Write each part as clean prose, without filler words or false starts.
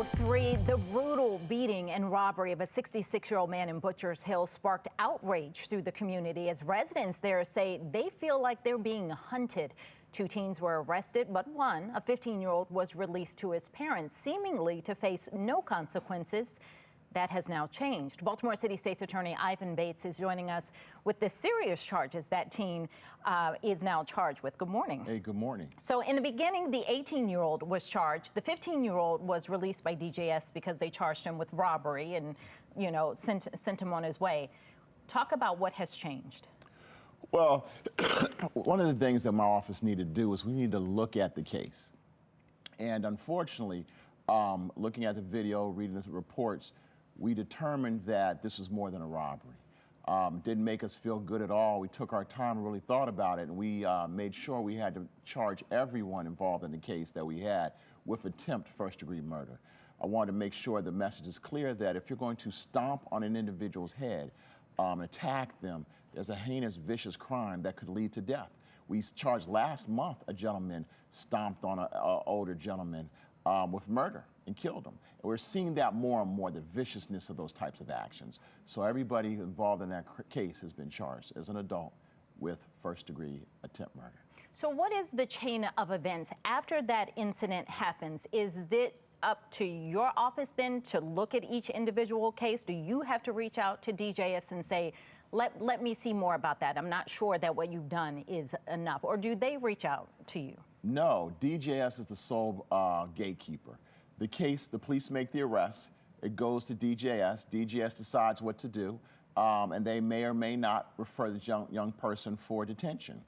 9:03, the brutal beating and robbery of a 66-year-old man in Butchers Hill sparked outrage through the community as residents there say they feel like they're being hunted. Two teens were arrested, but one, a 15-year-old, was released to his parents, seemingly to face no consequences. That has now changed. Baltimore City State's Attorney Ivan Bates is joining us with the serious charges that teen is now charged with. Good morning. Hey, good morning. So in the beginning, the 18-year-old was charged. The 15-year-old was released by DJS because they charged him with robbery and, you know, sent him on his way. Talk about what has changed. Well, one of the things that my office needed to do is we need to look at the case. And unfortunately, looking at the video, reading the reports, we determined that this was more than a robbery. Didn't make us feel good at all. We took our time and really thought about it, and we made sure we had to charge everyone involved in the case that we had with attempt first-degree murder. I wanted to make sure the message is clear that if you're going to stomp on an individual's head, attack them, there's a heinous, vicious crime that could lead to death. We charged last month a gentleman stomped on an older gentleman with murder and killed him. And we're seeing that more and more, the viciousness of those types of actions. So everybody involved in that case has been charged as an adult with first-degree attempt murder. So what is the chain of events after that incident happens? Is it up to your office then to look at each individual case? Do you have to reach out to DJS and say, let me see more about that? I'm not sure that what you've done is enough. Or do they reach out to you? No, DJS is the sole gatekeeper. The case, the police make the arrest, it goes to DJS. DJS decides what to do, and they may or may not refer the young person for detention.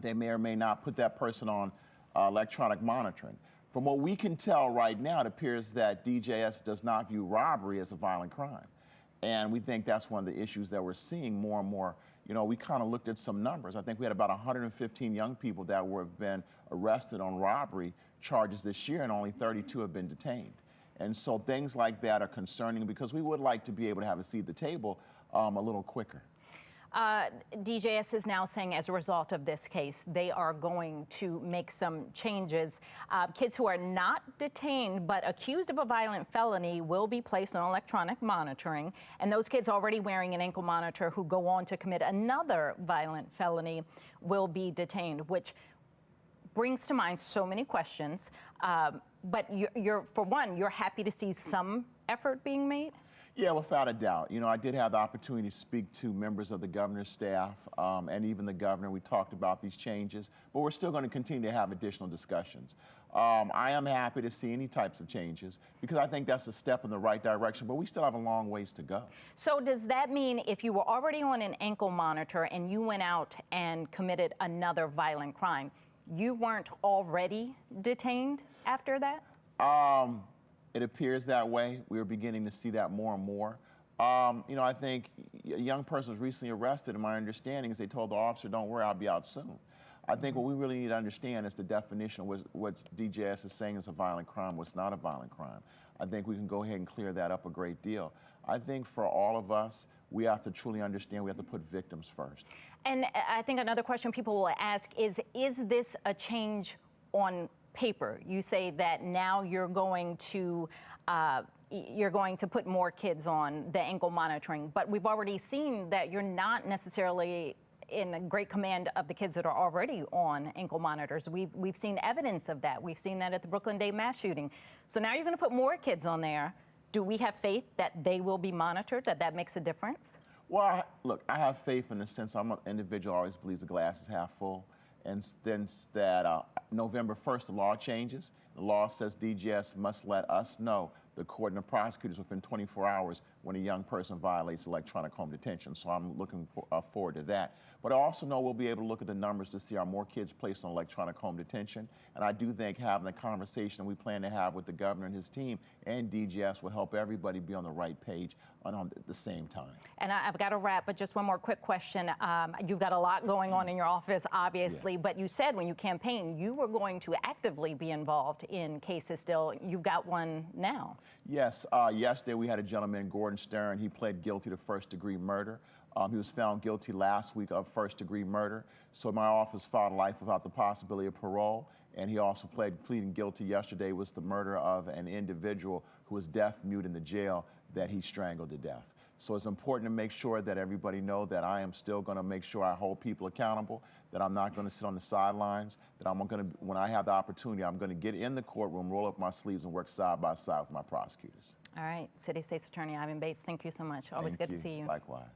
They may or may not put that person on electronic monitoring. From what we can tell right now, it appears that DJS does not view robbery as a violent crime. And we think that's one of the issues that we're seeing more and more. You know, we kind of looked at some numbers. I think we had about 115 young people that have been arrested on robbery charges this year, and only 32 have been detained. And so things like that are concerning because we would like to be able to have a seat at the table a little quicker. DJS is now saying as a result of this case, they are going to make some changes. Kids who are not detained but accused of a violent felony will be placed on electronic monitoring. And those kids already wearing an ankle monitor who go on to commit another violent felony will be detained, which brings to mind so many questions. But for one, you're happy to see some effort being made? Yeah, without a doubt. You know, I did have the opportunity to speak to members of the governor's staff and even the governor. We talked about these changes, but we're still going to continue to have additional discussions. I am happy to see any types of changes because I think that's a step in the right direction, but we still have a long ways to go. So does that mean if you were already on an ankle monitor and you went out and committed another violent crime, you weren't already detained after that? It appears that way. We're beginning to see that more and more. You know, I think a young person was recently arrested, and my understanding is they told the officer, don't worry, I'll be out soon. I think what we really need to understand is the definition of what DJS is saying is a violent crime, what's not a violent crime. I think we can go ahead and clear that up a great deal. I think for all of us, we have to truly understand we have to put victims first. And I think another question people will ask is this a change on paper? You say that now you're going to put more kids on the ankle monitoring, but we've already seen that you're not necessarily in great command of the kids that are already on ankle monitors. We've seen evidence of that. We've seen that at the Brooklyn Day mass shooting. So now you're going to put more kids on there. Do we have faith that they will be monitored, that makes a difference? Well, look, I have faith in the sense I'm an individual who always believes the glass is half full. And then that November 1st, the law changes. The law says DJS must let us know, the court and the prosecutors, within 24 hours when a young person violates electronic home detention. So I'm looking forward to that. But I also know we'll be able to look at the numbers to see are more kids placed on electronic home detention. And I do think having the conversation we plan to have with the governor and his team and DJS will help everybody be on the right page on the same time. And I've got to wrap, but just one more quick question. You've got a lot going on in your office, obviously, but you said when you campaigned, you were going to actively be involved in cases still. You've got one now. Yes, yesterday we had a gentleman, Gordon Stern. He pled guilty to first-degree murder. He was found guilty last week of first-degree murder. So my office filed life without the possibility of parole. And he also pleading guilty yesterday was the murder of an individual who was deaf mute in the jail that he strangled to death. So it's important to make sure that everybody know that I am still going to make sure I hold people accountable, that I'm not going to sit on the sidelines, that I'm going to, when I have the opportunity, I'm going to get in the courtroom, roll up my sleeves, and work side by side with my prosecutors. All right, City State's Attorney Ivan Bates, thank you so much. Always good to see you. Likewise.